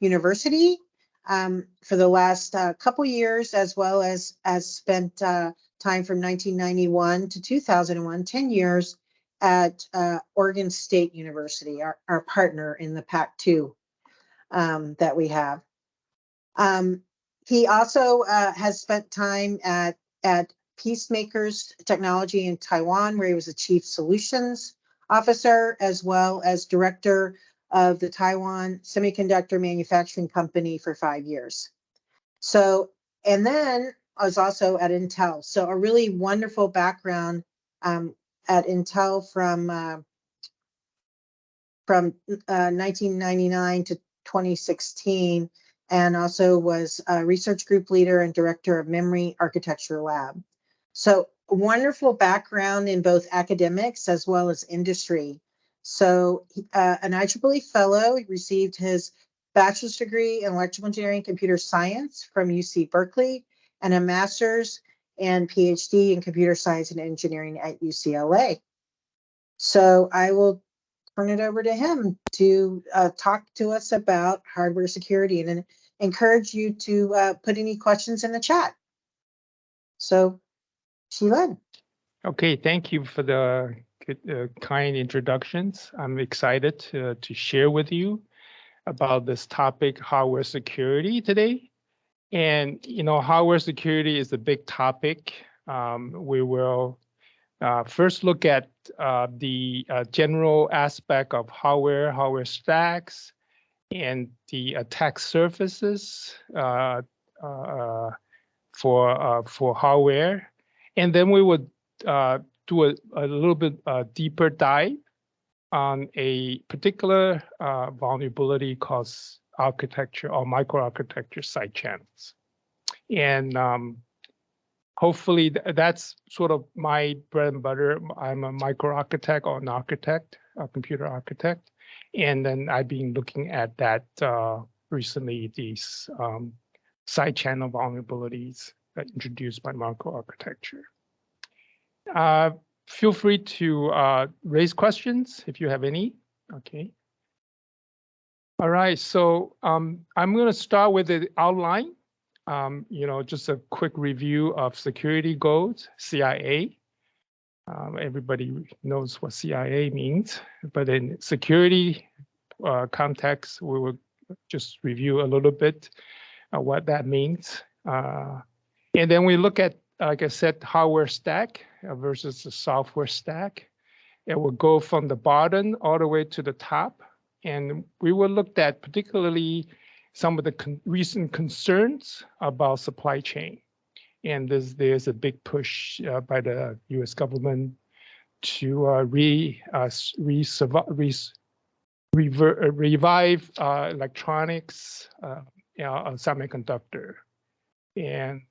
University for the last couple years, as well as spent time from 1991 to 2001, 10 years at Oregon State University, our partner in the PAC2 that we have. He also has spent time at Peacemakers Technology in Taiwan, where he was a chief solutions officer, as well as director of the Taiwan Semiconductor Manufacturing Company for 5 years. So, and then I was also at Intel. So a really wonderful background at Intel from 1999 to 2016, and also was a research group leader and director of Memory Architecture Lab. So wonderful background in both academics as well as industry. So an IEEE fellow, he received his bachelor's degree in electrical engineering and computer science from UC Berkeley, and a master's and PhD in computer science and engineering at UCLA. So I will turn it over to him to talk to us about hardware security, and encourage you to put any questions in the chat. So, Shilan. Okay, thank you for the kind introductions. I'm excited to share with you about this topic, hardware security, today. And, you know, hardware security is a big topic. We will first look at the general aspect of hardware stacks, and the attack surfaces for hardware. And then we would do a little bit deeper dive on a particular vulnerability called architecture or microarchitecture side channels. And hopefully that's sort of my bread and butter. I'm a microarchitect or an architect, a computer architect. And then I've been looking at that recently, these side channel vulnerabilities introduced by microarchitecture. Feel free to raise questions if you have any. Okay. All right, so I'm going to start with the outline. You know, just a quick review of security goals, CIA. Everybody knows what CIA means, but in security context, we will just review a little bit what that means. And then we look at, like I said, hardware stack versus the software stack. It will go from the bottom all the way to the top. And we will look at particularly some of the recent concerns about supply chain. And there's a big push by the US government to revive electronics, semiconductor. And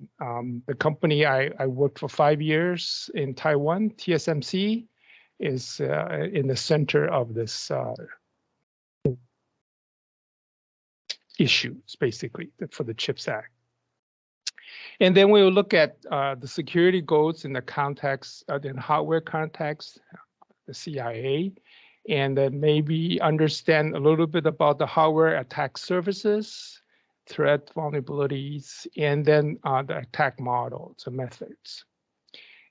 the company I worked for 5 years in Taiwan, TSMC, is in the center of this issues, basically, for the CHIPS Act. And then we will look at the security goals in the context, the hardware context, the CIA, and then maybe understand a little bit about the hardware attack surfaces, threat vulnerabilities, and then the attack models and methods.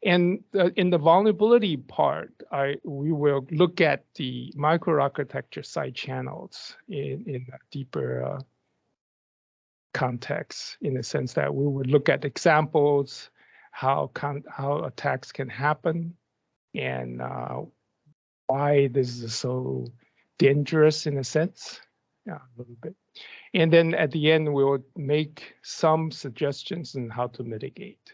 And in the vulnerability part, we will look at the microarchitecture side channels in a deeper context, in the sense that we would look at examples, how attacks can happen, and why this is so dangerous in a sense, a little bit. And then at the end, we will make some suggestions on how to mitigate.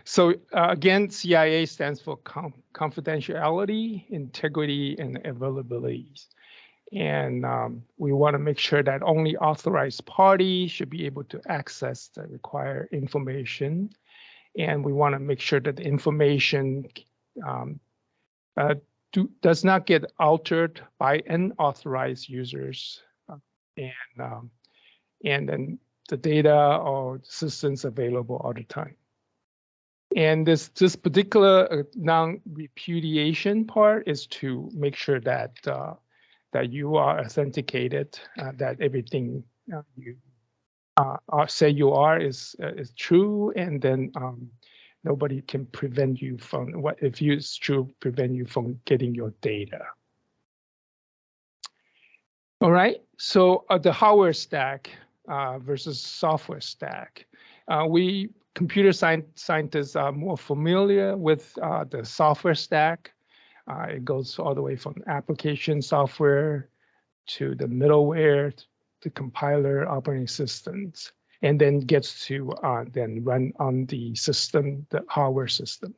So again, CIA stands for confidentiality, integrity, and availability. And we want to make sure that only authorized parties should be able to access the required information. And we want to make sure that the information does not get altered by unauthorized users. And then the data or systems available all the time. And this particular non-repudiation part is to make sure that that you are authenticated, that everything you say you are is true, and then nobody can prevent you from if it's true, prevent you from getting your data. All right, so the hardware stack versus software stack. We computer scientists are more familiar with the software stack. It goes all the way from application software to the middleware, the compiler, operating systems, and then gets to then run on the system, the hardware system.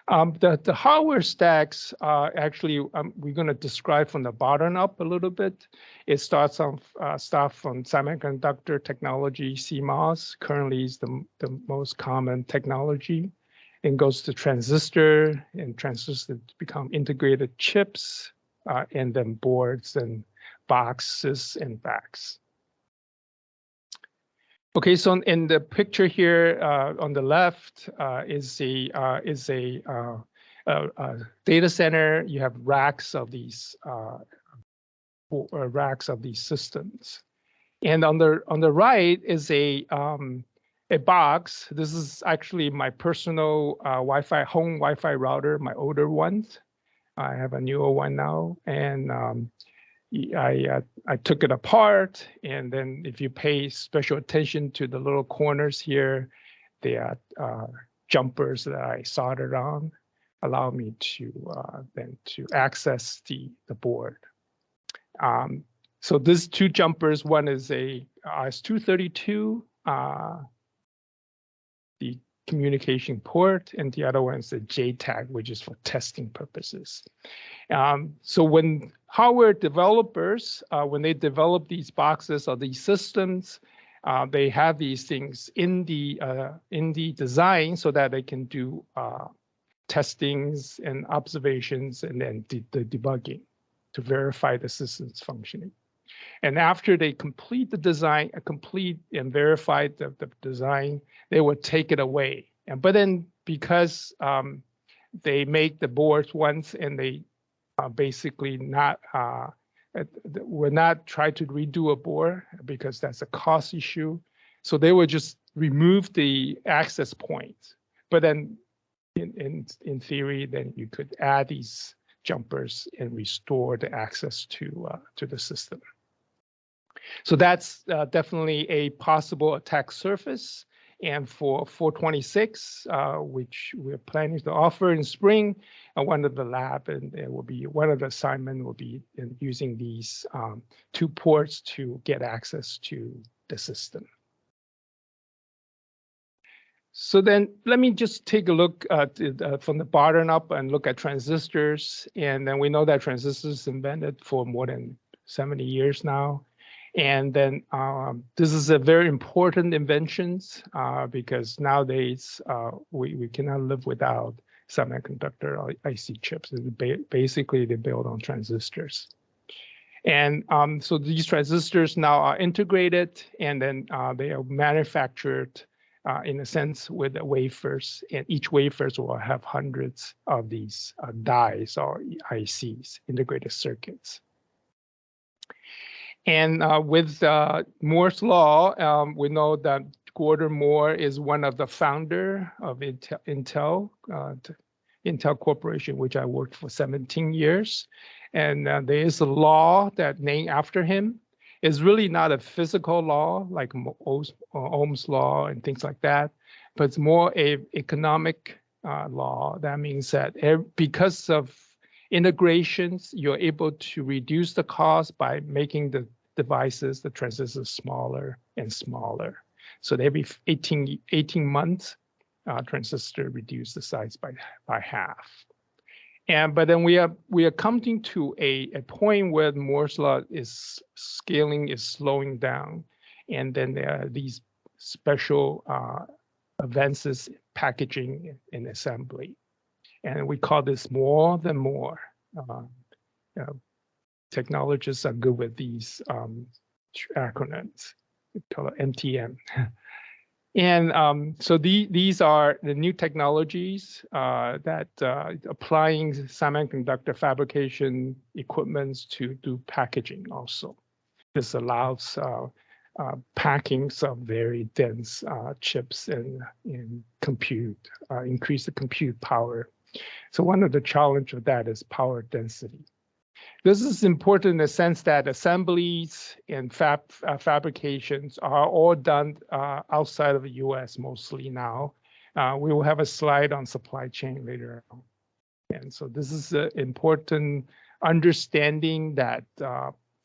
The hardware stacks actually we're going to describe from the bottom up a little bit. It starts on stuff from semiconductor technology, CMOS currently is the most common technology, and goes to transistor, and transistors become integrated chips, and then boards and boxes and backs. Okay, so in the picture here on the left is a data center. You have racks of these systems, and on the right is a box. This is actually my personal Wi-Fi home Wi-Fi router, my older ones. I have a newer one now, and I took it apart, and then if you pay special attention to the little corners here, they are jumpers that I soldered on, allow me to then to access the board. So these two jumpers, one is a RS-232, the communication port, and the other one is the JTAG, which is for testing purposes. So when hardware developers, when they develop these boxes or these systems, they have these things in the design so that they can do testings and observations, and then the debugging to verify the system's functioning. And after they complete the design, complete and verify the design, they will take it away. But then because they make the boards once, and they basically not will not try to redo a board because that's a cost issue. So they will just remove the access points. But then in theory, then you could add these jumpers and restore the access to the system. So that's definitely a possible attack surface. And for 426, which we're planning to offer in spring, one of the lab, and it will be one of the assignment will be in using these two ports to get access to the system. So then let me just take a look at from the bottom up and look at transistors. And then we know that transistors invented for more than 70 years now. And then this is a very important invention because nowadays we cannot live without semiconductor or IC chips. Basically, they build on transistors. And so these transistors now are integrated, and then they are manufactured in a sense with the wafers, and each wafers will have hundreds of these dies or ICs, integrated circuits. And with Moore's law, we know that Gordon Moore is one of the founder of Intel Corporation, which I worked for 17 years. And there is a law that named after him. It's really not a physical law like Ohm's law and things like that, but it's more a economic law. That means that because of integrations, you're able to reduce the cost by making the devices, the transistors, smaller and smaller. So every 18 months, transistor reduce the size by half. But then we are coming to a point where Moore's law is scaling is slowing down, and then there are these special advances in packaging and assembly, and we call this more than Moore. Technologists are good with these acronyms. We call it MTM. And so these are the new technologies that applying semiconductor fabrication equipments to do packaging also. This allows packing some very dense chips and compute, increase the compute power. So one of the challenge of that is power density. This is important in the sense that assemblies and fabrications are all done outside of the US mostly now. We will have a slide on supply chain later on. And so this is an important understanding that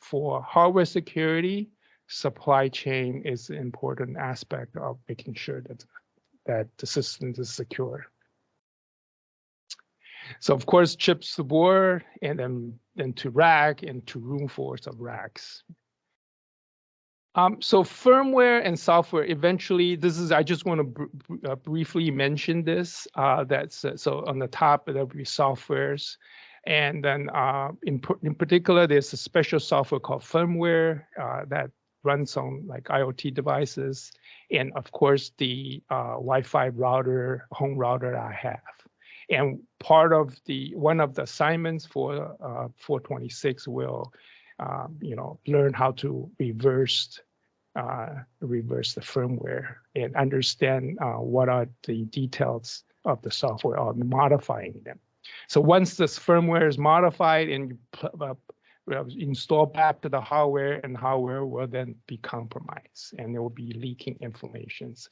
for hardware security, supply chain is an important aspect of making sure that the system is secure. So of course, chips to board, and then to rack and to room force of racks. So firmware and software, eventually, I just want to briefly mention this. So on the top, there'll be softwares. And then in particular, there's a special software called firmware that runs on like IoT devices. And of course, the Wi-Fi router, home router I have. And part of one of the assignments for 426 will, learn how to reverse the firmware and understand what are the details of the software or modifying them. So once this firmware is modified and you install back to the hardware, and hardware will then be compromised, and there will be leaking informations.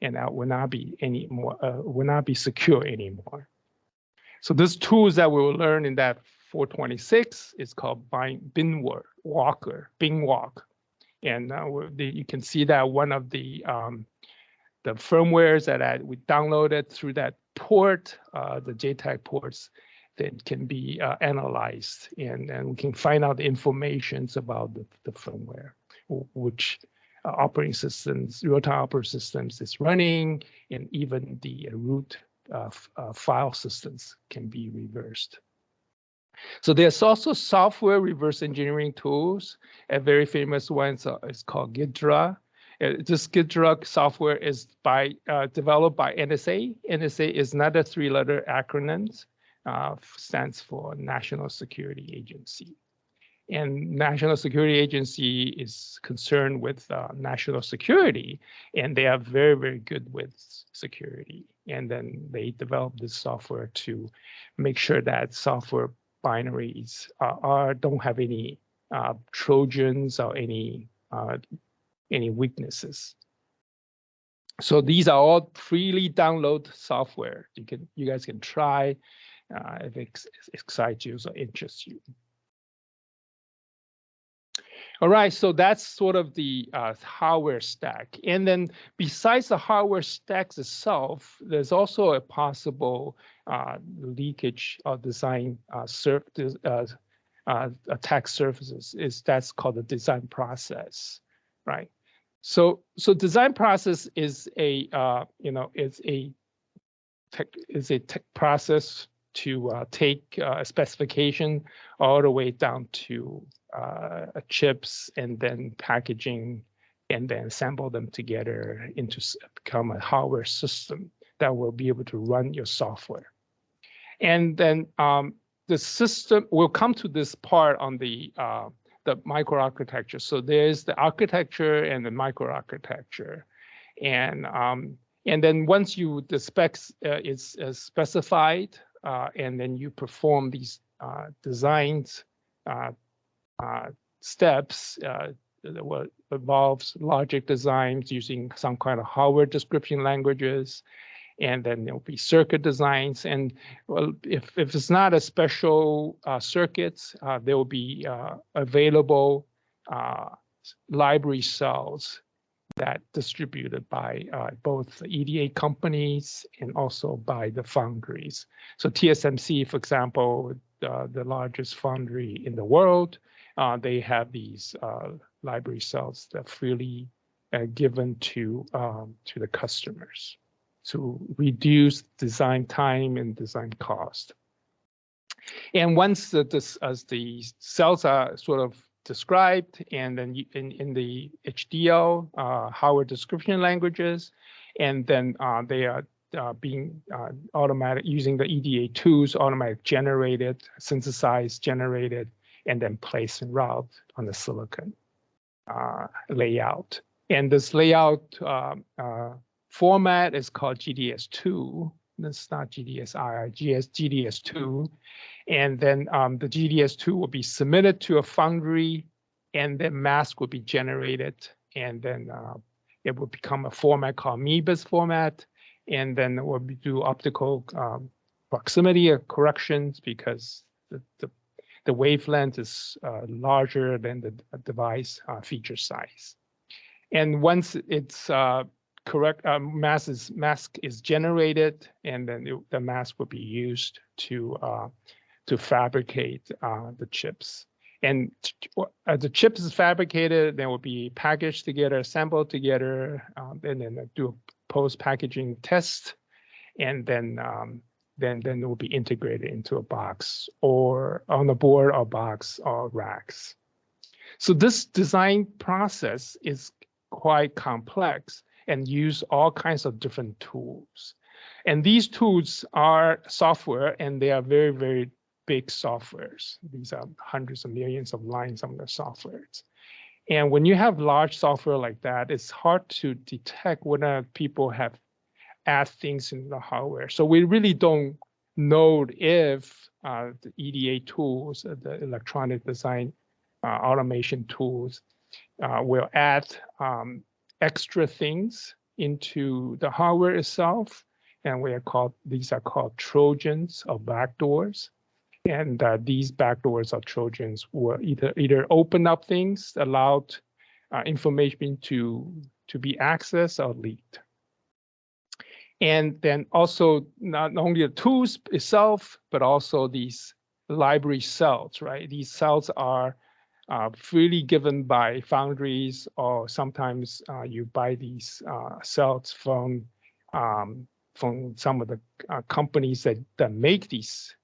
And that will not be will not be secure anymore. So these tools that we will learn in that 426 is called BinWalk, and you can see that one of the firmwares that we downloaded through that port, the JTAG ports, that can be analyzed, and we can find out the information about the firmware, which operating systems, real-time operating systems is running, and even the root file systems can be reversed. So there's also software reverse engineering tools. A very famous one is called Ghidra. This Ghidra software is developed by NSA. NSA is not a three-letter acronym, stands for National Security Agency. And National Security Agency is concerned with national security, and they are very, very good with security. And then they develop this software to make sure that software binaries don't have any Trojans or any weaknesses. So these are all freely download software. You guys can try if it excites you or interests you. All right, so that's sort of the hardware stack. And then besides the hardware stacks itself, there's also a possible leakage of design attack surfaces. That's called the design process, right? So design process is a tech process to take a specification all the way down to chips, and then packaging, and then assemble them together into become a hardware system that will be able to run your software. And then the system will come to this part on the microarchitecture. So there's the architecture and the microarchitecture, and then once the specs is specified, and then you perform these designs steps that involves logic designs using some kind of hardware description languages, and then there'll be circuit designs. And well, if it's not a special circuits, there will be available library cells that distributed by both EDA companies and also by the foundries. So TSMC, for example, the largest foundry in the world, they have these library cells that freely given to the customers to reduce design time and design cost. And once as the cells are sort of described, and then in the HDL, hardware description languages, and then they are being automatic using the EDA tools, automatic generated, synthesized, generated, and then placed and route on the silicon layout. And this layout format is called GDS2. That's not GDSI, GDS2. And then the GDS2 will be submitted to a foundry, and then mask will be generated, and then it will become a format called MIBIS format, and then we'll do optical proximity corrections because the wavelength is larger than the device feature size. And once it's correct, mask is generated, and then the mask will be used to fabricate the chips. And as the chips is fabricated, they will be packaged together, assembled together, and then do a post-packaging test, and then it will be integrated into a box or on a board or box or racks. So this design process is quite complex and use all kinds of different tools. And these tools are software, and they are very, very big softwares. These are hundreds of millions of lines of the softwares. And when you have large software like that, it's hard to detect whether people have add things in the hardware. So we really don't know if the EDA tools, the electronic design automation tools, will add extra things into the hardware itself. And these are called Trojans or backdoors. And these backdoors or Trojans will either open up things, allowed information to be accessed or leaked. And then also not only the tools itself, but also these library cells, right? These cells are freely given by foundries, or sometimes you buy these cells from some of the companies that make these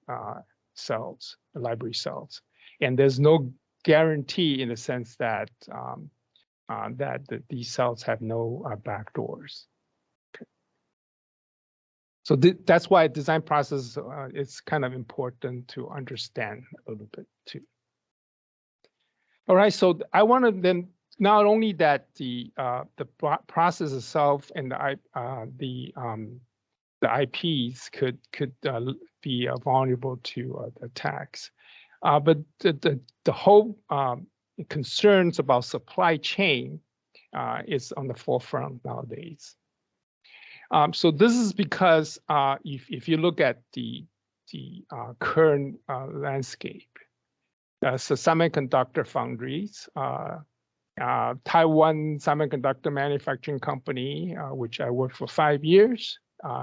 cells, library cells. And there's no guarantee in the sense that these cells have no backdoors. Okay. So that's why design process is kind of important to understand a little bit too. All right, so I want to then not only that the process itself and the IPs could be vulnerable to attacks, but the whole concerns about supply chain is on the forefront nowadays. So this is because if you look at the current landscape, so semiconductor foundries, Taiwan Semiconductor Manufacturing Company, which I worked for 5 years,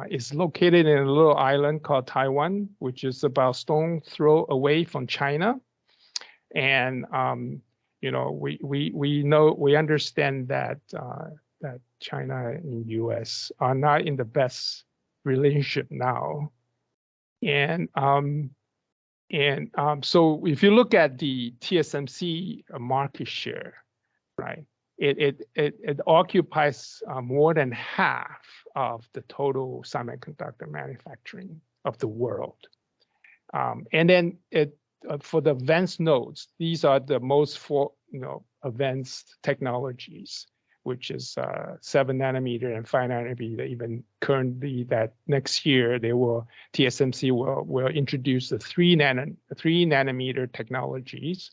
is located in a little island called Taiwan, which is about stone's throw away from China. And you know, we understand that that China and U.S. are not in the best relationship now, and so if you look at the TSMC market share, right, it occupies more than half of the total semiconductor manufacturing of the world. And then for the advanced nodes, these are the most advanced technologies, which is 7 nanometer and 5 nanometer. Even currently, that next year TSMC will introduce the 3 nanometer technologies.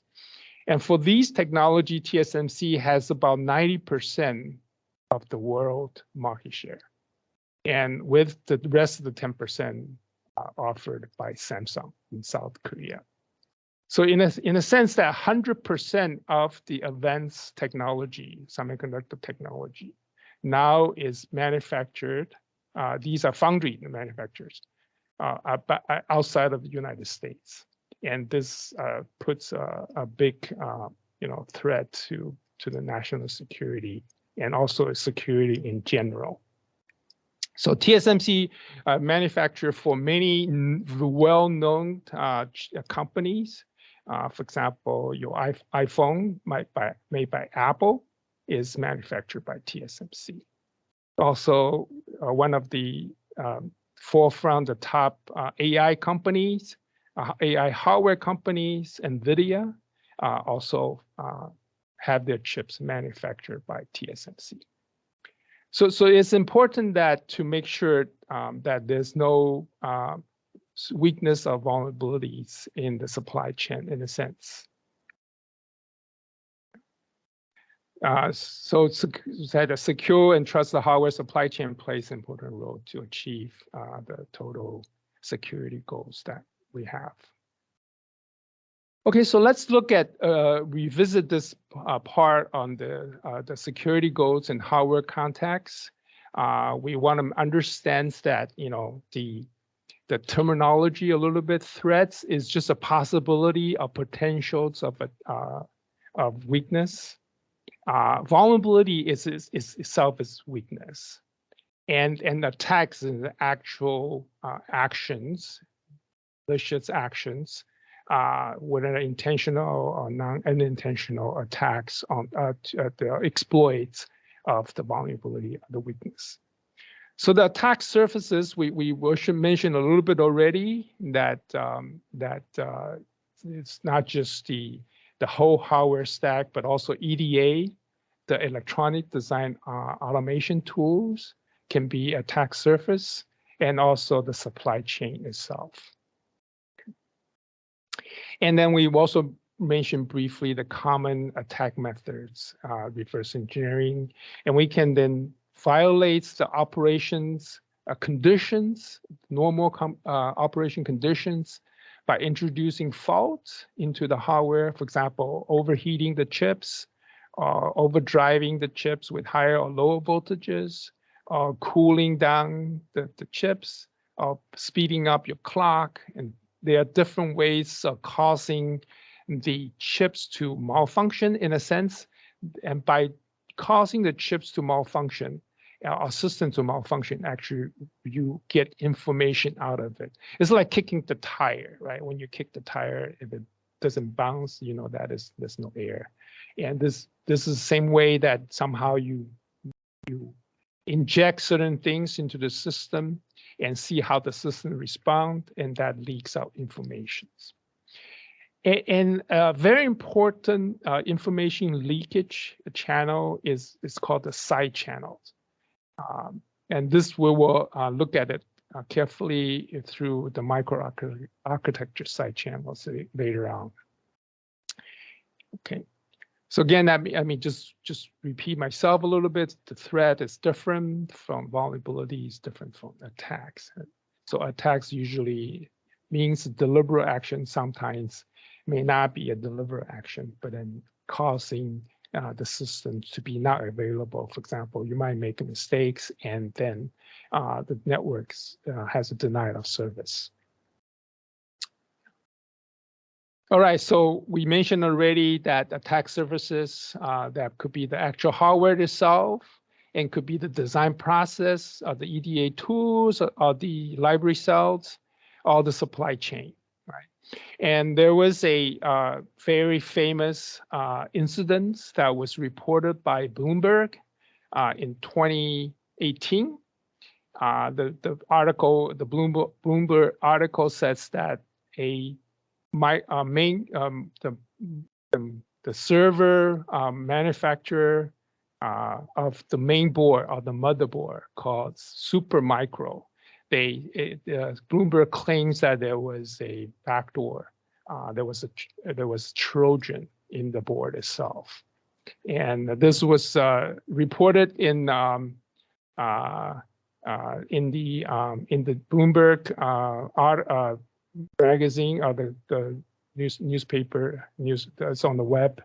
And for these technology, TSMC has about 90% of the world market share, and with the rest of the 10% offered by Samsung in South Korea. So in a sense that 100% of the advanced technology, semiconductor technology, now is manufactured. These are foundry manufacturers outside of the United States. And this puts a big threat to the national security and also security in general. So TSMC manufacture for many well-known companies, For example, your iPhone made by Apple is manufactured by TSMC. Also, one of the forefront, the top AI companies, AI hardware companies, NVIDIA, also have their chips manufactured by TSMC. So it's important that to make sure that there's no weakness or vulnerabilities in the supply chain in a sense. So that a secure and trusted hardware supply chain plays an important role to achieve the total security goals that we have. Okay, so let's look at revisit this part on the security goals and hardware context. We want to understand that the terminology a little bit. Threats is just a possibility of potentials of weakness. Vulnerability is itself is weakness, and attacks is the actual actions, malicious actions, whether intentional or unintentional attacks on the exploits of the vulnerability of the weakness. So the attack surfaces we mentioned a little bit already that it's not just the whole hardware stack, but also EDA, the electronic design automation tools can be attack surface, and also the supply chain itself. And then we've also mentioned briefly the common attack methods, reverse engineering, and we can then violate the operations conditions, normal operation conditions, by introducing faults into the hardware, for example, overheating the chips, overdriving the chips with higher or lower voltages, or cooling down the chips, or speeding up your clock. And there are different ways of causing the chips to malfunction in a sense. And by causing the chips to malfunction, our system to malfunction, actually you get information out of it. It's like kicking the tire, right? When you kick the tire, if it doesn't bounce, you know that there's no air. And this is the same way that somehow you inject certain things into the system and see how the system responds, and that leaks out information. And a very important information leakage channel is called the side channels. And this we will look at it carefully through the microarchitecture side channels later on. Okay, so again, I mean, just repeat myself a little bit. The threat is different from vulnerabilities, different from attacks. So attacks usually means deliberate action. Sometimes may not be a deliberate action, but then causing the system to be not available. For example, you might make mistakes, and then the networks has a denial of service. All right, so we mentioned already that attack surfaces, that could be the actual hardware itself, and could be the design process of the EDA tools, or the library cells, or the supply chain, right? And there was a very famous incident that was reported by Bloomberg in 2018. The article, the Bloomberg article says that the server manufacturer of the main board, or the motherboard, called Supermicro, Bloomberg claims that there was a backdoor, there was Trojan in the board itself, and this was reported in the Bloomberg magazine, or the newspaper that's on the web,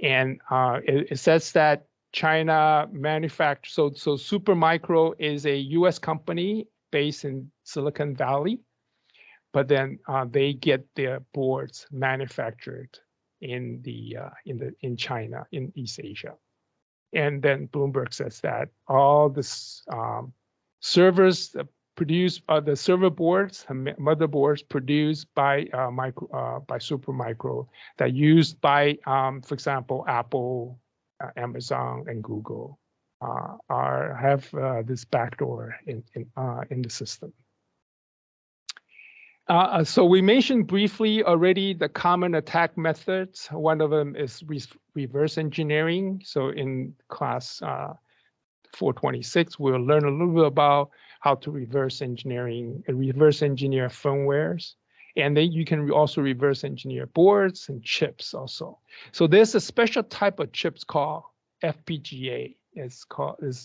and it says that China manufactures. So Supermicro is a U.S. company based in Silicon Valley, but then they get their boards manufactured in China, in East Asia. And then Bloomberg says that all this servers produced the server boards, motherboards produced by by Supermicro that are used by, for example, Apple, Amazon, and Google have this backdoor in the system. So we mentioned briefly already the common attack methods. One of them is reverse engineering. So in class 426, we'll learn a little bit about how to reverse engineer firmwares. And then you can also reverse engineer boards and chips also. So there's a special type of chips called FPGA. This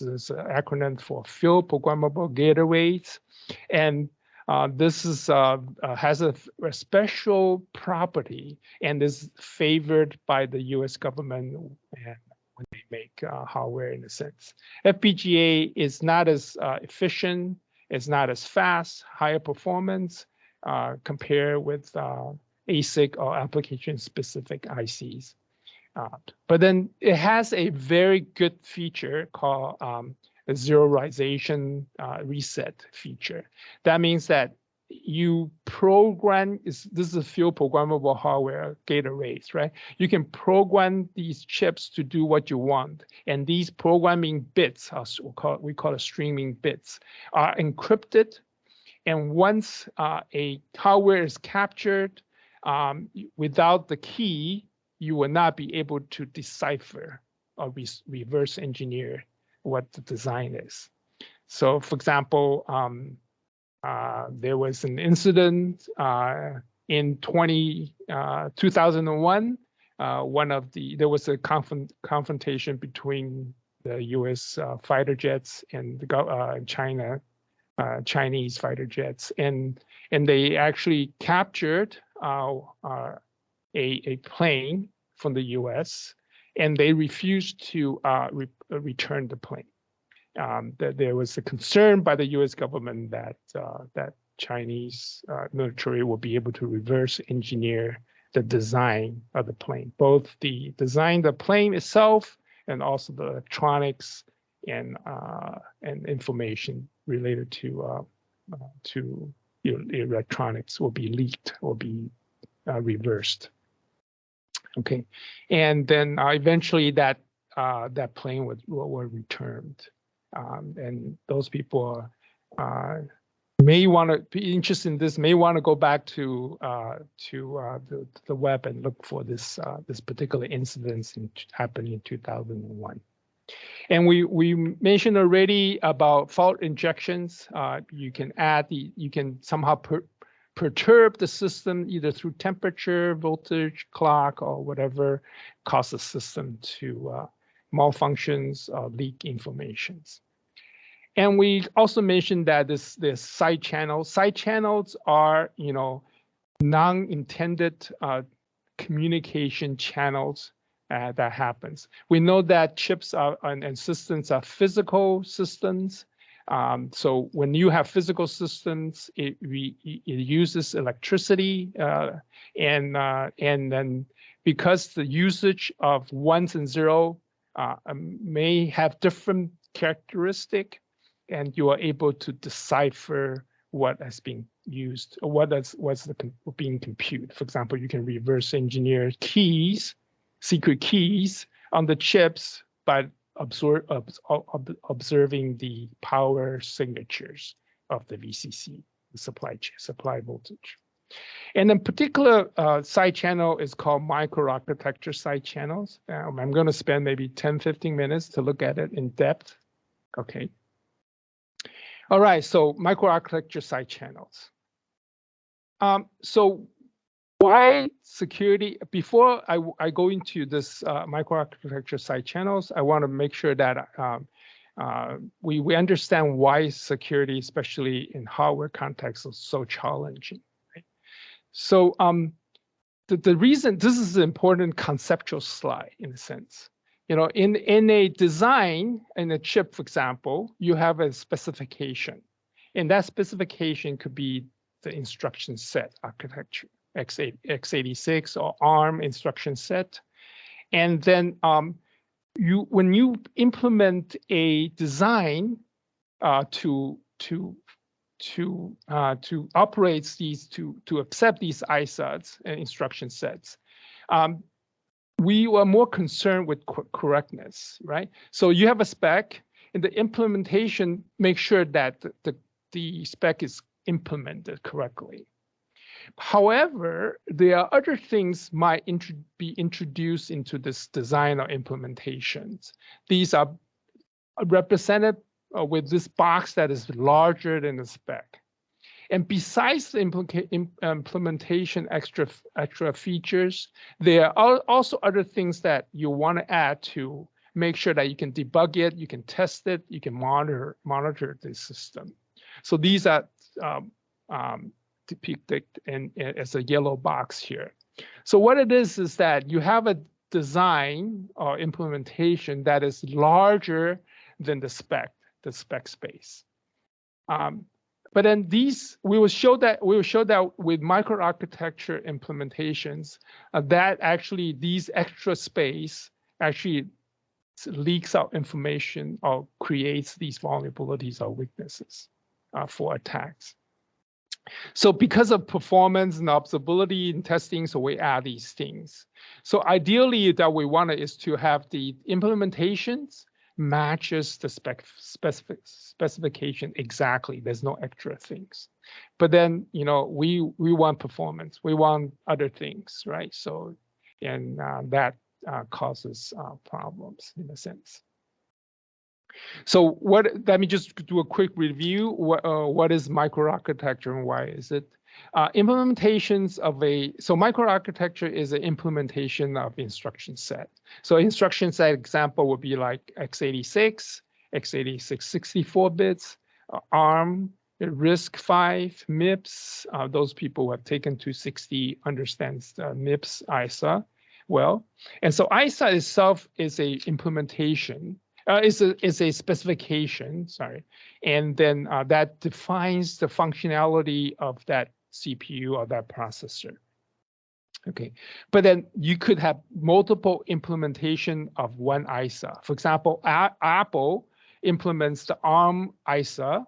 is an acronym for Field Programmable Gate Arrays. And this is has a special property and is favored by the U.S. government and when they make hardware in a sense. FPGA is not as efficient, it's not as fast, higher performance compared with ASIC or application-specific ICs. But then it has a very good feature called a zeroization reset feature. That means that you program, this is a field programmable hardware gate arrays, right? You can program these chips to do what you want. And these programming bits, we call it streaming bits, are encrypted. And once a hardware is captured without the key, you will not be able to decipher or reverse engineer what the design is. So for example, there was an incident in 2001. There was a confrontation between the U.S. fighter jets and the Chinese fighter jets, and they actually captured a plane from the U.S. and they refused to return the plane. That there was a concern by the U.S. government that that Chinese military will be able to reverse engineer the design of the plane, both the design of the plane itself and also the electronics and information related to electronics will be leaked or be reversed. Okay, and then eventually that plane were returned. And those people may want to be interested in this, may want to go back to the web and look for this particular incident happened in 2001. And we mentioned already about fault injections. You can somehow perturb the system either through temperature, voltage, clock, or whatever, cause the system to malfunctions or leak informations. And we also mentioned that this side channels. Side channels are, non-intended communication channels that happens. We know that chips and systems are physical systems. So when you have physical systems, it uses electricity, and then because the usage of ones and zero may have different characteristic, and you are able to decipher what has been used or what's being computed. For example, you can reverse engineer keys, secret keys on the chips by observing the power signatures of the VCC, the supply voltage. And in particular side channel is called microarchitecture side channels. I'm going to spend maybe 10-15 minutes to look at it in depth. Okay. All right, so microarchitecture side channels. So why security? Before I go into this microarchitecture side channels, I want to make sure that we understand why security, especially in hardware context, is so challenging. Right? So the reason, this is an important conceptual slide in a sense. In a design, in a chip, for example, you have a specification. And that specification could be the instruction set architecture, x86 or ARM instruction set. And then when you implement a design to to operate these to accept these ISAs and instruction sets. We were more concerned with correctness, right? So you have a spec, and the implementation makes sure that the spec is implemented correctly. However, there are other things might be introduced into this design or implementations. These are represented with this box that is larger than the spec. And besides the implementation extra features, there are also other things that you want to add to make sure that you can debug it, you can test it, you can monitor the system. So these are depicted as a yellow box here. So what it is that you have a design or implementation that is larger than the spec space. But then we will show that with microarchitecture implementations, that actually these extra space actually leaks out information or creates these vulnerabilities or weaknesses for attacks. So because of performance and observability and testing, so we add these things. So ideally that we want is to have the implementations matches the specification exactly. There's no extra things. But then, we want performance. We want other things, right? So, and that causes problems in a sense. So let me just do a quick review. What is microarchitecture and why is it? Implementations of so microarchitecture is an implementation of instruction set. So instruction set example would be like x86, x86 64 bits, ARM, RISC-V, MIPS. Those people who have taken 260 understands MIPS, ISA well. And so ISA itself is a implementation. Is a specification, sorry, and then that defines the functionality of that CPU or that processor. Okay, but then you could have multiple implementation of one ISA. For example, Apple implements the ARM ISA.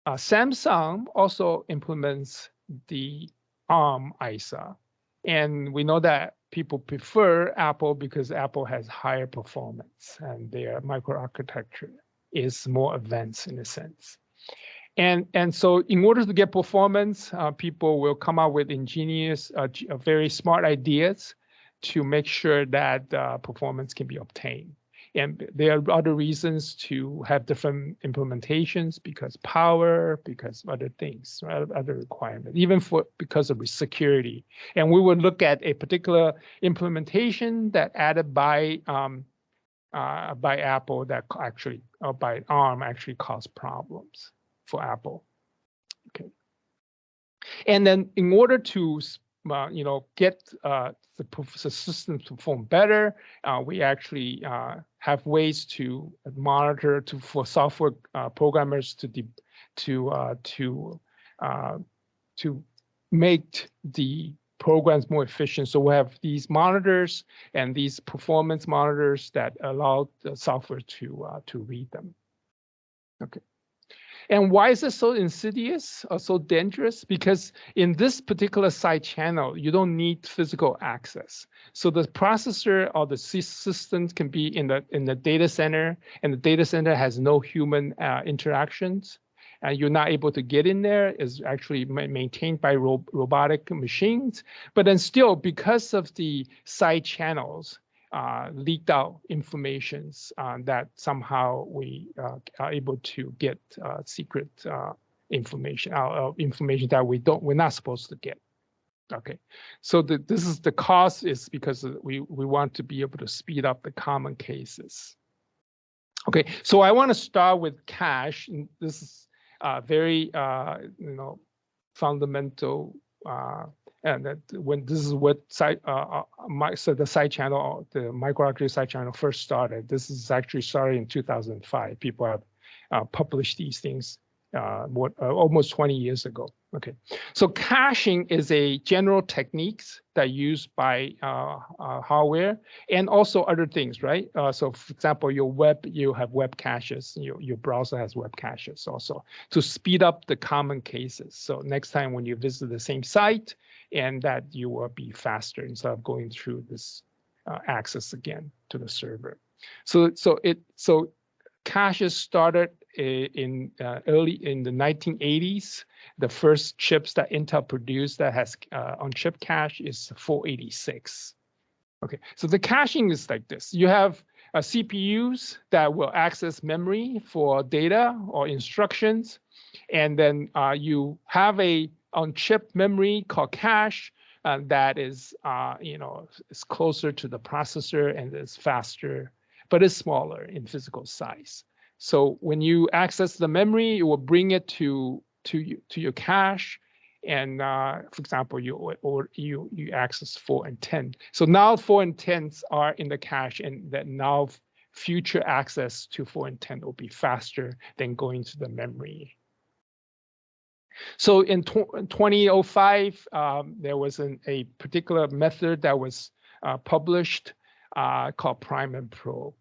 Samsung also implements the ARM ISA, and we know that people prefer Apple because Apple has higher performance and their microarchitecture is more advanced in a sense. And so in order to get performance, people will come up with ingenious, very smart ideas to make sure that performance can be obtained. And there are other reasons to have different implementations because power, because other things, right? Other requirements, even because of security. And we would look at a particular implementation that added by Apple that actually, or by ARM actually caused problems for Apple. Okay. And then in order to get the system to perform better, we actually have ways to monitor for software programmers to make the programs more efficient. So we have these monitors and these performance monitors that allow the software to read them. Okay. And why is it so insidious or so dangerous? Because in this particular side channel, you don't need physical access. So the processor or the system can be in the data center, and the data center has no human interactions. And you're not able to get in there. It's actually maintained by robotic machines. But then still, because of the side channels, leaked out informations that somehow we are able to get secret information information that we're not supposed to get. Okay, so this is the cost is because we want to be able to speed up the common cases. Okay, so I want to start with cache. And this is very fundamental. And that when this is what the side channel, the microarchitecture side channel first started. This is actually started in 2005. People have published these things almost 20 years ago. Okay, so caching is a general techniques that used by hardware and also other things, right? So for example, your web, you have web caches, your browser has web caches also to speed up the common cases. So next time when you visit the same site, and that you will be faster instead of going through this access again to the server. So caches started in early in the 1980s. The first chips that Intel produced that has on-chip cache is 486. Okay, so the caching is like this. You have CPUs that will access memory for data or instructions, and then you have a on-chip memory called cache that is, is closer to the processor and is faster, but it's smaller in physical size. So when you access the memory, it will bring it to your cache, and for example, you access 4 and 10. So now 4 and 10s are in the cache, and that now future access to 4 and 10 will be faster than going to the memory. So in 2005, there was a particular method that was published called prime and probe.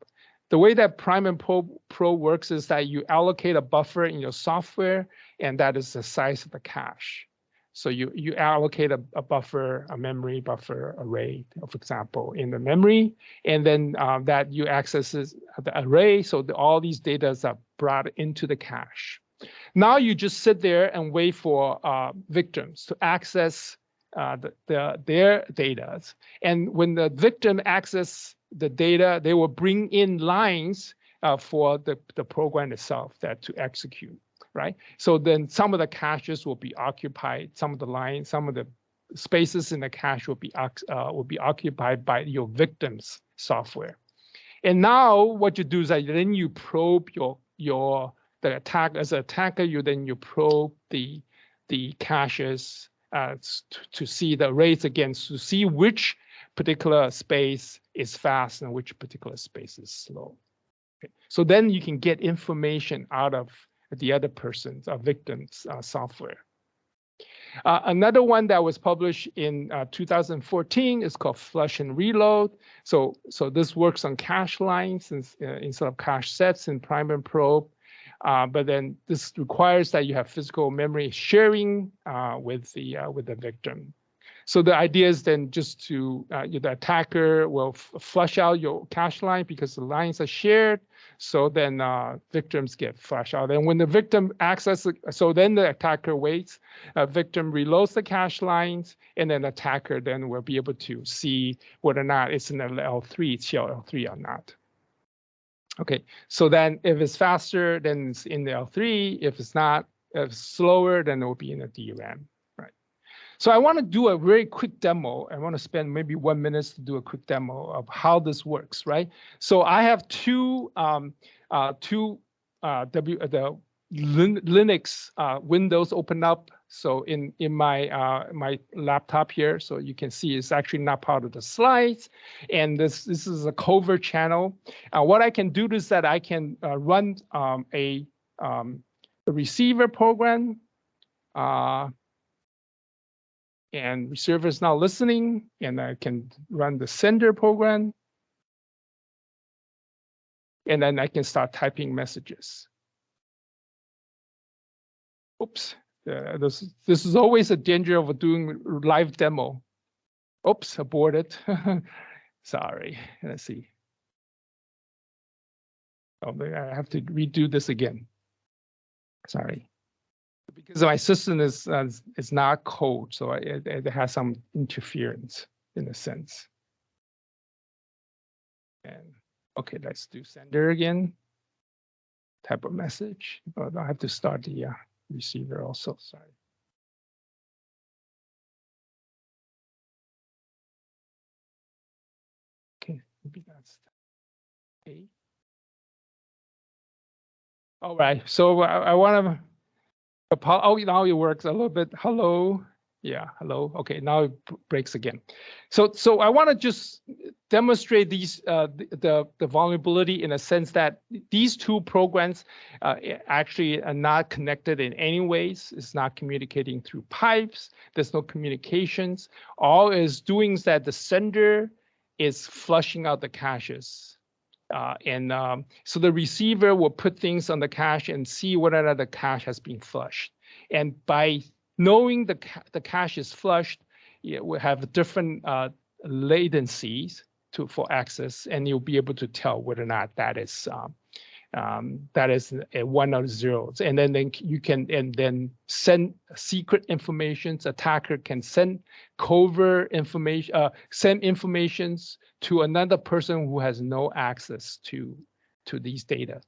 The way that prime and probe works is that you allocate a buffer in your software, and that is the size of the cache. So you allocate a buffer, a memory buffer array, for example, in the memory, and then that you access the array, so all these data are brought into the cache. Now you just sit there and wait for victims to access their data. And when the victim access the data, they will bring in lines for the program itself to execute, right? So then some of the caches will be occupied, some of the lines, some of the spaces in the cache will be occupied by your victim's software. And now what you do is that then you probe the attack as an attacker, you probe the caches to see the arrays again, to see which particular space is fast and which particular space is slow. Okay. So then you can get information out of the other person's victim's software. Another one that was published in 2014 is called Flush and Reload. So this works on cache lines instead of cache sets in prime and probe. But then this requires that you have physical memory sharing with the victim. So the idea is then just to the attacker will flush out your cache line because the lines are shared. So then victims get flushed out. And when the victim accesses, so then the attacker waits, victim reloads the cache lines, and then attacker then will be able to see whether or not it's in the L3, CLL3 or not. Okay, so then if it's faster, then it's in the L3. If it's not, if it's slower, then it will be in the DRAM, right? So I want to do a very quick demo. I want to spend maybe 1 minute to do a quick demo of how this works, right? So I have two Linux windows open up. So in my my laptop here, so you can see it's actually not part of the slides, and this is a covert channel. What I can do is that I can run a receiver program, and receiver is now listening, and I can run the sender program, and then I can start typing messages. Oops. This is always a danger of doing live demo. Oops, aborted. Sorry. Let's see. Oh, I have to redo this again. Sorry. Because my system is not code, so it has some interference in a sense. And okay, let's do sender again. Type of message. Oh, I have to start the receiver also. Sorry. Okay, maybe that's okay. All right, so I want to. Oh, now it works a little bit. Hello, Yeah, hello. Okay, now it breaks again. So I want to just demonstrate these the vulnerability in a sense that these two programs actually are not connected in any ways. It's not communicating through pipes. There's no communications. All it's doing is that the sender is flushing out the caches. So the receiver will put things on the cache and see whether the cache has been flushed. And by knowing the cache is flushed, we have different latencies for access, and you'll be able to tell whether or not that is a one or zeros. And then you can send secret information. Attacker can send covert information, send informations to another person who has no access to these data.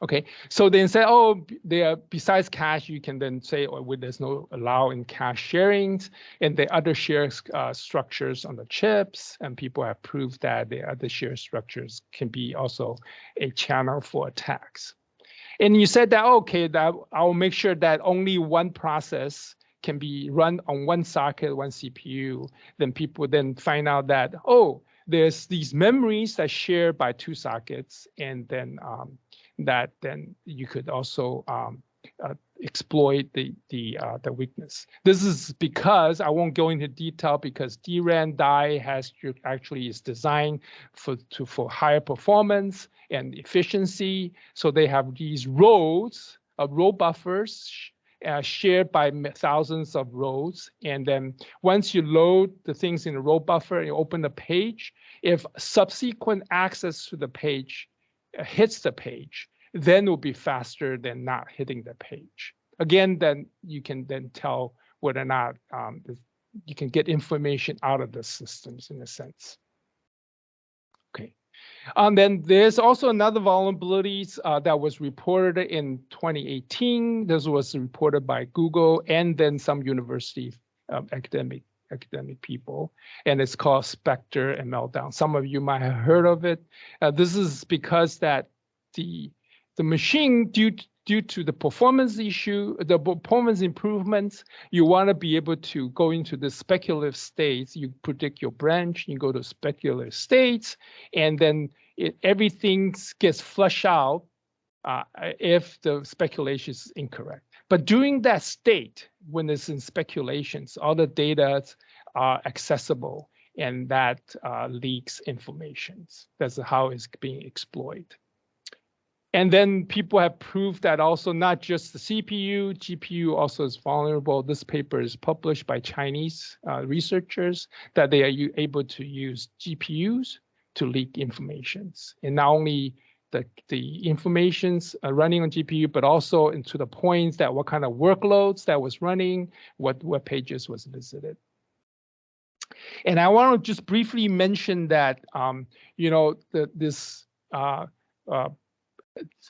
Okay, so then say, oh, there besides cache, you can then say, oh, well, there's no allow in cache sharings, and the other share structures on the chips, and people have proved that the other share structures can be also a channel for attacks. And you said that, okay, that I'll make sure that only one process can be run on one socket, one CPU. Then people then find out that, oh, there's these memories that share by two sockets, and then then you could also exploit the weakness. This is because I won't go into detail because DRAM die is designed for higher performance and efficiency. So they have these rows of row buffers shared by thousands of rows. And then once you load the things in the row buffer and you open the page, if subsequent access to the page hits the page, then it will be faster than not hitting the page. Again, then you can then tell whether or not you can get information out of the systems in a sense. Okay. And then there's also another vulnerabilities that was reported in 2018. This was reported by Google and then some university academic people, and it's called Spectre and Meltdown. Some of you might have heard of it. This is because that the machine, due to the performance issue, the performance improvements, you want to be able to go into the speculative states. You predict your branch, you go to speculative states, and then everything gets flushed out if the speculation is incorrect. But during that state, when it's in speculations, all the data are accessible, and that leaks information. That's how it's being exploited. And then people have proved that also not just the CPU, GPU also is vulnerable. This paper is published by Chinese researchers that they are able to use GPUs to leak informations. And not only the informations running on GPU, but also into the points that what kind of workloads that was running, what web pages was visited. And I want to just briefly mention that, this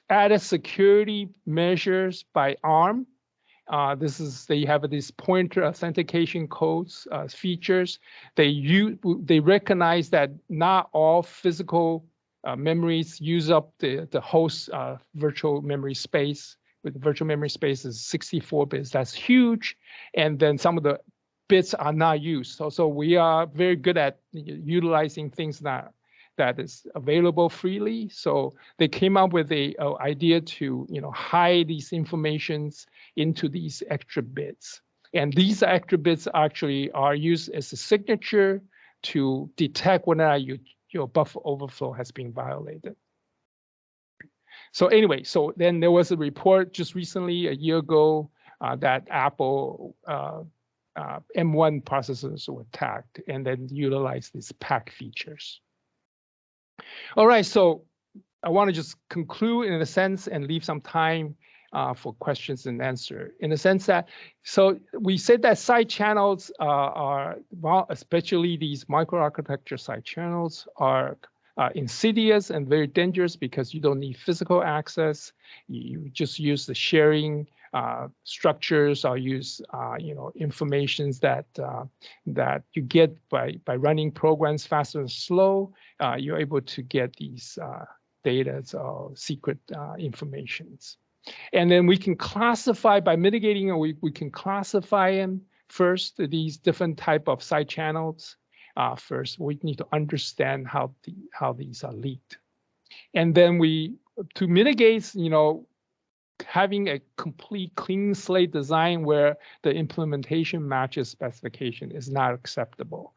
added security measures by ARM. They have these pointer authentication codes features. They recognize that not all physical memories use up the host virtual memory space. With virtual memory space is 64 bits. That's huge, and then some of the bits are not used. So we are very good at utilizing things that is available freely. So they came up with a idea to hide these informations into these extra bits. And these extra bits actually are used as a signature to detect whether your buffer overflow has been violated. So anyway, so then there was a report just recently, a year ago, that Apple M1 processors were attacked and then utilized these PAC features. All right, so I want to just conclude in a sense and leave some time for questions and answer. In the sense that, so we said that side channels especially these microarchitecture side channels are insidious and very dangerous because you don't need physical access. You just use the sharing structures or use informations that you get by running programs faster and slow. You're able to get these data or secret informations. And then we can classify by mitigating, we can classify them first, these different type of side channels. First, we need to understand how these are leaked. And then to mitigate, having a complete clean slate design where the implementation matches specification is not acceptable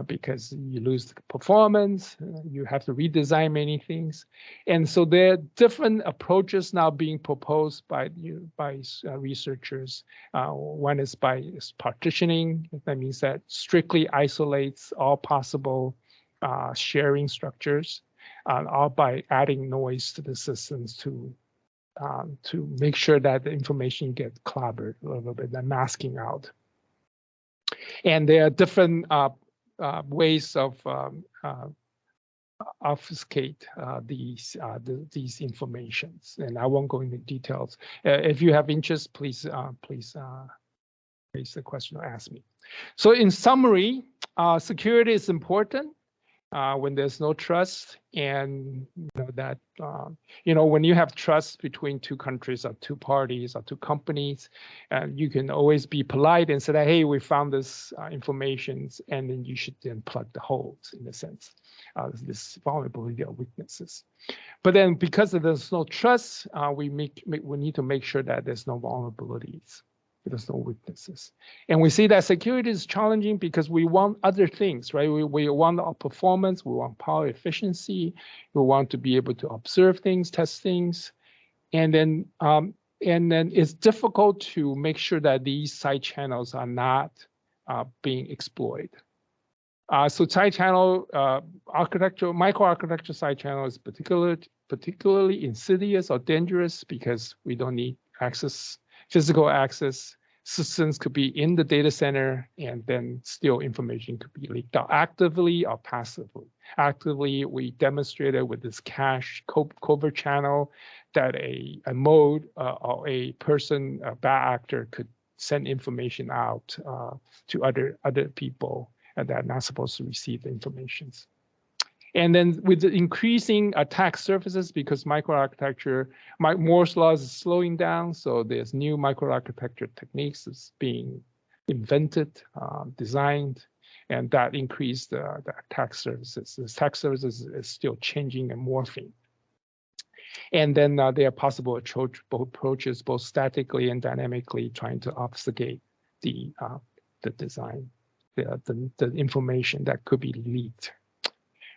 because you lose the performance, you have to redesign many things. And so there are different approaches now being proposed by researchers. One is by partitioning. That means that strictly isolates all possible sharing structures, or by adding noise to the systems to make sure that the information gets clobbered a little bit, and masking out. And there are different ways of obfuscate these informations, and I won't go into details. If you have interest, please raise the question or ask me. So in summary, security is important. When there's no trust, and when you have trust between two countries or two parties or two companies, you can always be polite and say that, hey, we found this information, and then you should then plug the holes, in a sense, this vulnerability or weaknesses. But then because there's no trust, we need to make sure that there's no vulnerabilities. There's no weaknesses. And we see that security is challenging because we want other things, right? We want our performance, we want power efficiency, we want to be able to observe things, test things. And then it's difficult to make sure that these side channels are not being exploited. So side channel architecture, microarchitecture side channel is particularly insidious or dangerous because we don't need physical access. Systems could be in the data center, and then still information could be leaked out actively or passively. Actively, we demonstrated with this cache covert channel that a mode or a person, a bad actor, could send information out to other people that are not supposed to receive the information. And then with the increasing attack surfaces, because microarchitecture, Moore's law is slowing down, so there's new microarchitecture techniques that's being invented, designed, and that increased the attack surfaces. The attack surfaces is still changing and morphing. And then there are possible approaches, both statically and dynamically, trying to obfuscate the design, the information that could be leaked.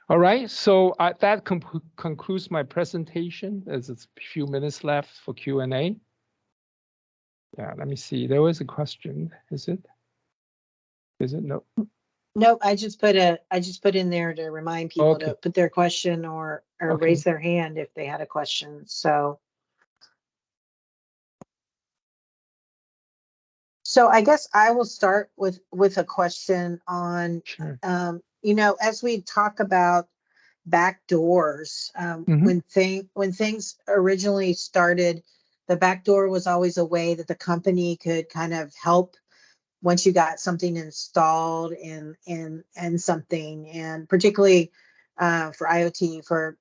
All right, so that concludes my presentation. There's a few minutes left for Q&A. Yeah, let me see. There was a question. Is it? No? Nope. I just put in there to remind people to put their question or raise their hand if they had a question. So I guess I will start with a question on. Sure. As we talk about backdoors, when things originally started, the backdoor was always a way that the company could kind of help once you got something installed in something, and particularly for IoT, for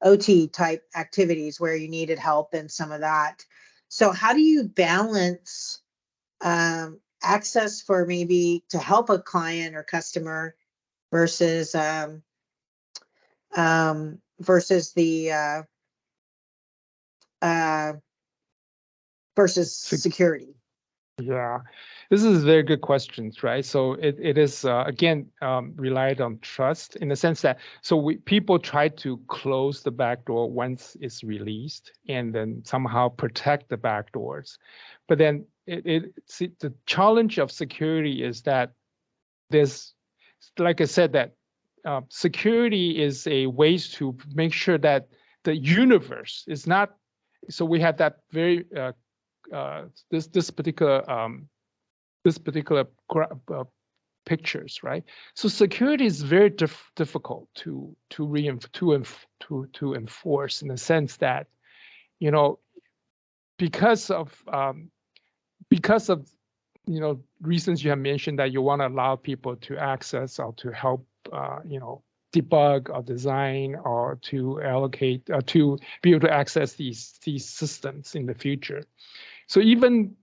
OT type activities where you needed help and some of that. So how do you balance access for maybe to help a client or customer versus security? Yeah, this is very good questions, right? So it is again relied on trust in the sense that people try to close the backdoor once it's released and then somehow protect the backdoors, but then the challenge of security is that there's, like I said, that security is a way to make sure that the universe is not. So we have that very this particular pictures, right? So security is very difficult to enforce in the sense that, because of reasons you have mentioned, that you want to allow people to access or to help debug or design or to allocate to be able to access these systems in the future. So even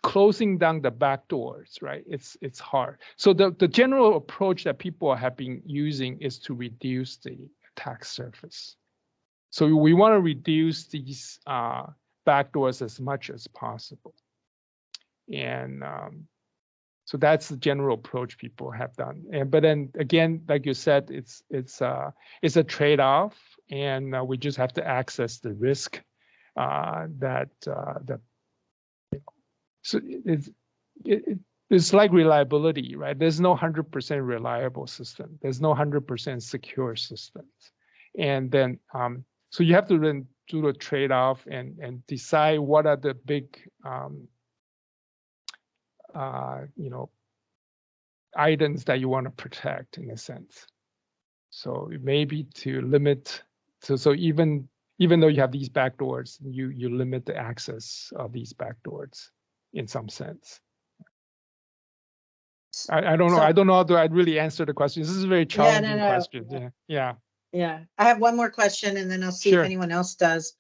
closing down the back doors, right? It's hard. So the general approach that people have been using is to reduce the attack surface. So we want to reduce these backdoors as much as possible. And so that's the general approach people have done. And but then again, like you said, it's a trade-off, and we just have to access the risk that. So it's like reliability, right? There's no 100% reliable system. There's no 100% secure systems, and then so you have to then do the trade-off and decide what are the big items that you want to protect in a sense. So it may be to limit. So even though you have these backdoors, you limit the access of these backdoors in some sense. I don't know. I don't know how to I'd really answer the question. This is a very challenging question. Yeah. I have one more question, and then I'll see Sure. if anyone else does.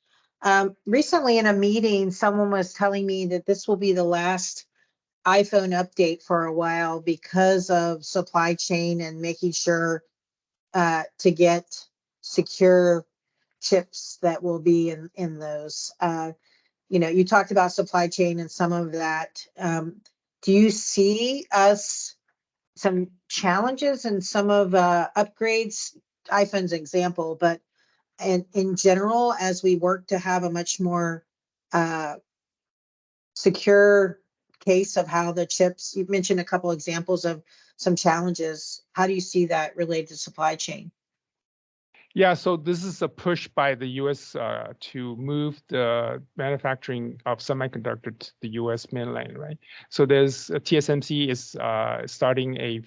Recently in a meeting, someone was telling me that this will be the last iPhone update for a while because of supply chain and making sure to get secure chips that will be in those. You talked about supply chain and some of that. Do you see some challenges and some of upgrades? iPhone's example, but in general, as we work to have a much more secure case of how the chips, you've mentioned a couple examples of some challenges. How do you see that related to supply chain? Yeah, so this is a push by the U.S. To move the manufacturing of semiconductor to the U.S. mainland, right? So there's TSMC is starting a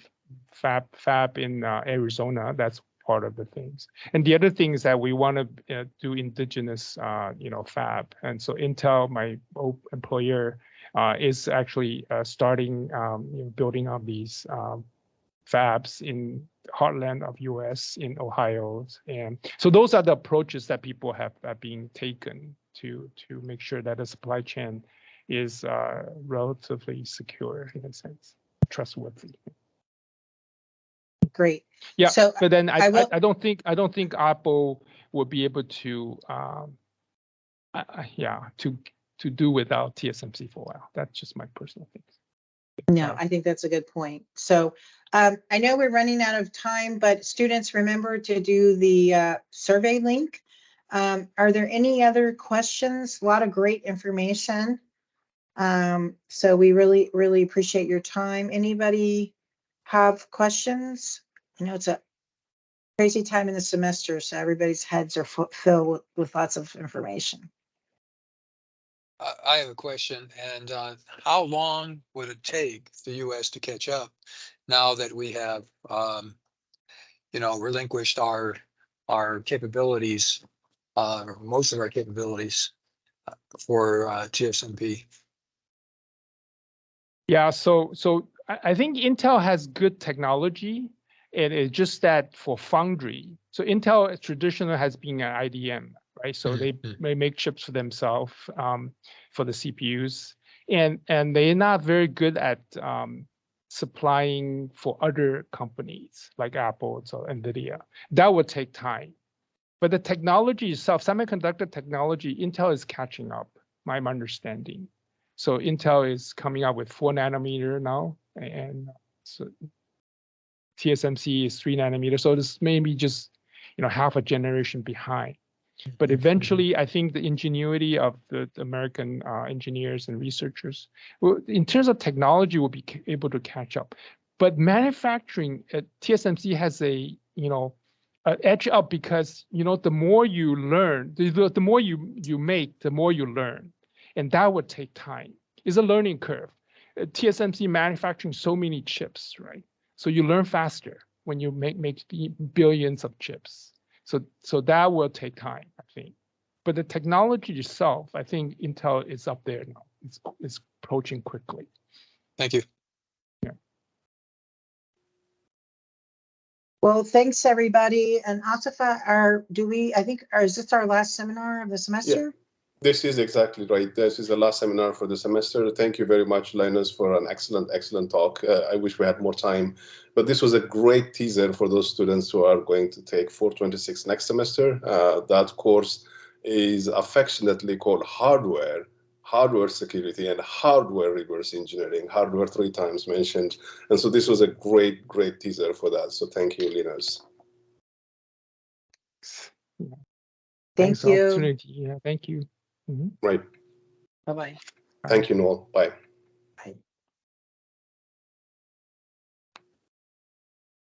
fab in Arizona. That's part of the things. And the other thing is that we want to do indigenous, fab. And so Intel, my old employer, is actually starting building up these fabs in heartland of US in Ohio. And so those are the approaches that people have been taken to make sure that the supply chain is relatively secure in a sense, trustworthy. Great. Yeah, so but then I don't think Apple will be able to to do without TSMC for a while. That's just my personal thing. No, I think that's a good point. So I know we're running out of time, but students, remember to do the survey link. Are there any other questions? A lot of great information. So we really, really appreciate your time. Anybody have questions? I know it's a crazy time in the semester, so everybody's heads are filled with lots of information. I have a question, and how long would it take the U.S. to catch up now that we have, relinquished our capabilities, or most of our capabilities for TSMC? Yeah, so I think Intel has good technology. And it's just that for foundry, so Intel traditionally has been an IDM, right? So they may make chips for themselves for the CPUs, and they're not very good at supplying for other companies like Apple or NVIDIA. That would take time. But the technology itself, semiconductor technology, Intel is catching up, my understanding. So Intel is coming out with 4 nanometer now, and so TSMC is 3 nanometers, so this may be just half a generation behind. But eventually, I think the ingenuity of the American engineers and researchers, in terms of technology, will be able to catch up. But manufacturing, TSMC has a an edge up because the more you learn, the more you make, the more you learn, and that would take time. It's a learning curve. TSMC manufacturing so many chips, right? So you learn faster when you make billions of chips. So that will take time, I think. But the technology itself, I think Intel is up there now. It's approaching quickly. Thank you. Well, thanks, everybody. And Asifa, is this our last seminar of the semester? This is exactly right. This is the last seminar for the semester. Thank you very much, Linus, for an excellent talk. I wish we had more time, but this was a great teaser for those students who are going to take 426 next semester. That course is affectionately called hardware security, and hardware reverse engineering. Hardware 3 times mentioned. And so this was a great teaser for that. So thank you, Linus. Thanks Thank for the you. opportunity. Yeah, thank you. Mhm. Right. Bye-bye. Thank you, Noel. Bye.